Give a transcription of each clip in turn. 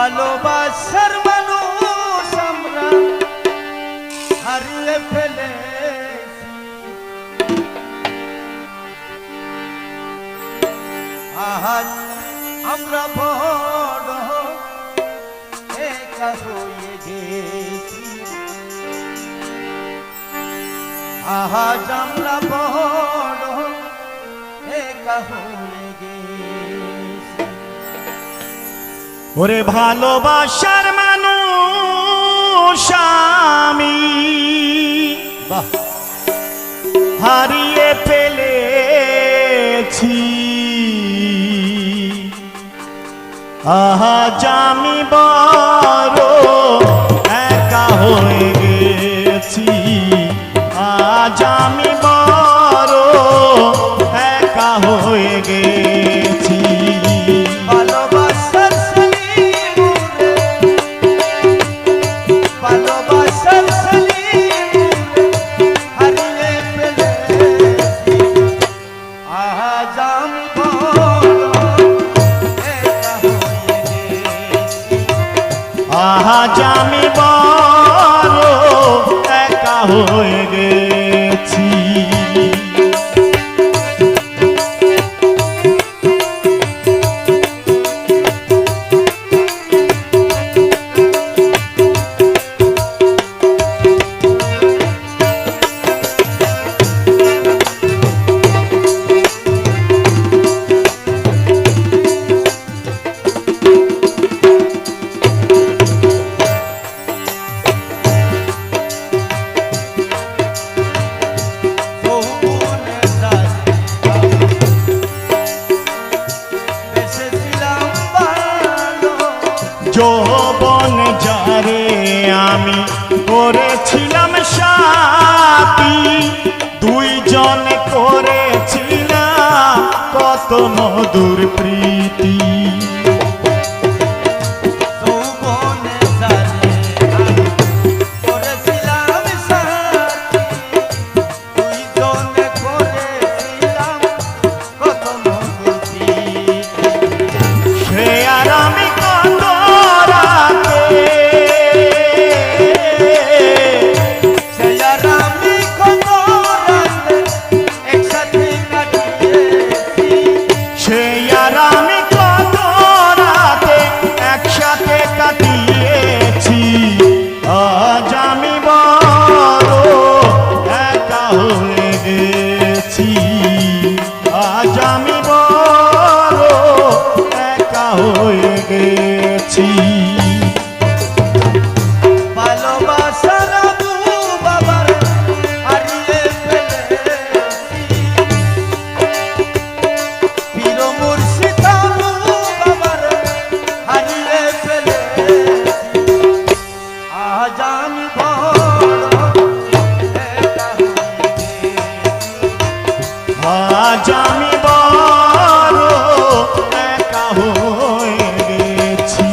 ভালোবাসার মানুষ আমরা হারিয়ে ফেলেছি। আজ আমরা বড় একা হয়ে গেছি। আজ আমরা বড় একা হয়ে গেছি। ওরে ভালোবাসার মানুষ আমি হারিয়ে ফেলেছি। আজ আমি বড় একা হয়ে গেছি। আজ আমি বড় একা হয়ে গেছি। আজ আমি বড় একা হয়ে গেছি। যৌবন যারে আমি করেছিলাম সাথী, দুইজন করেছিলাম কত মধুর প্রীতি। আজ আমি বড় একা হয়ে গেছি। আজ আমি বড় একা হয়ে গেছি। ভালোবাসার আবু বাবার হারিয়ে ফেলেছি। পীর মুর্শিদ আবু বাবার হারিয়ে ফেলেছি। আজ আমি বড় একা হয়ে গেছি। আজ আমি বড় একা হয়ে গেছি।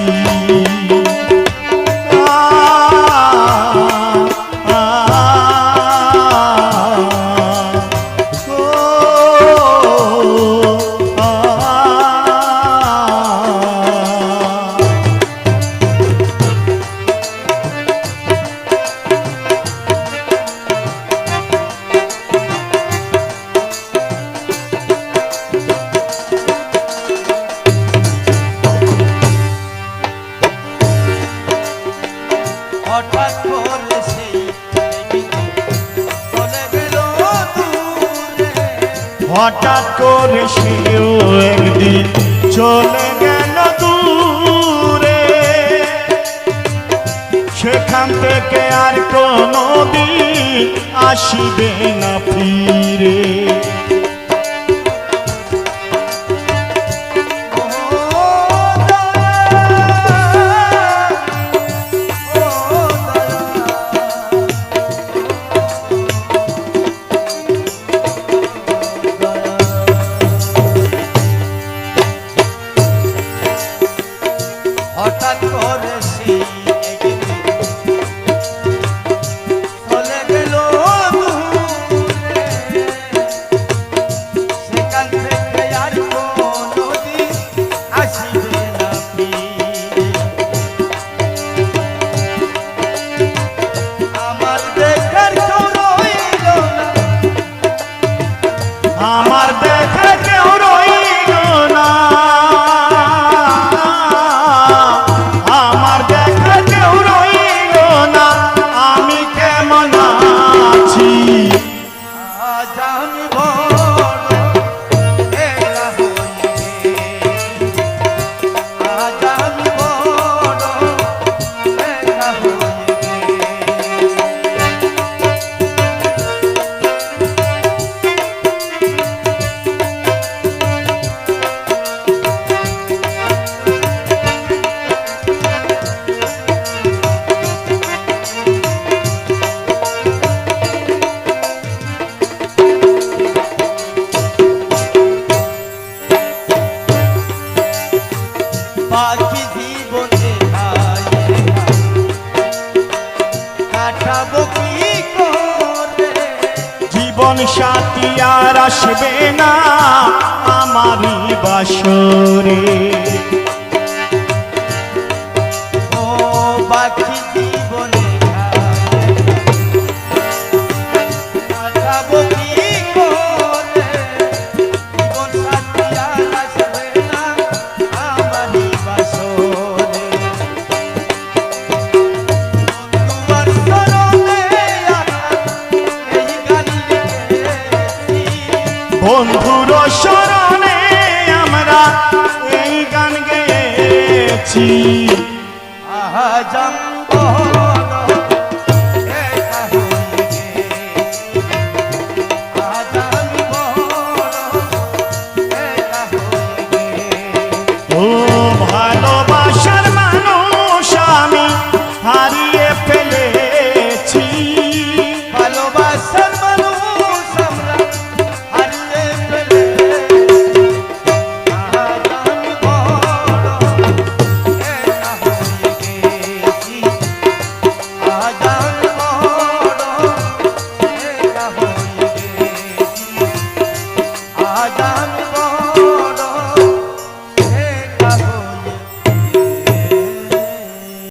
হঠাৎ করে সেই চলে গেল দূরে। হঠাৎ করে সেও একদিন চলে গেল দূরে। সেখান থেকে আর কোনো দিন আসিবে না ফিরে। হঠাৎ করে সেই চলে গেল দূরে। জীবন সাথী আর আসবে না আমারই বাসরে। ও বাকি জীবনে কাটাবো কি করে, জীবন সাথী আর আসবে না আমারই বাসরে। বন্ধুর শরণে এই গান লিখেছি, বন্ধুর শরণে আমরা এই গান গেয়েছি। আজ বলো একা হয়ে গেছি, আজ আমি বলো একা হয়ে গেছি। ও ভালোবাসার মানুষ আমি হারিয়ে ফেলেছি। ভালোবাসার মানুষ আমরা হারিয়ে ফেলেছি, আজ আমি বড় একা হয়ে গেছি, আজ আমি বড় একা হয়ে গেছি, আজ আমি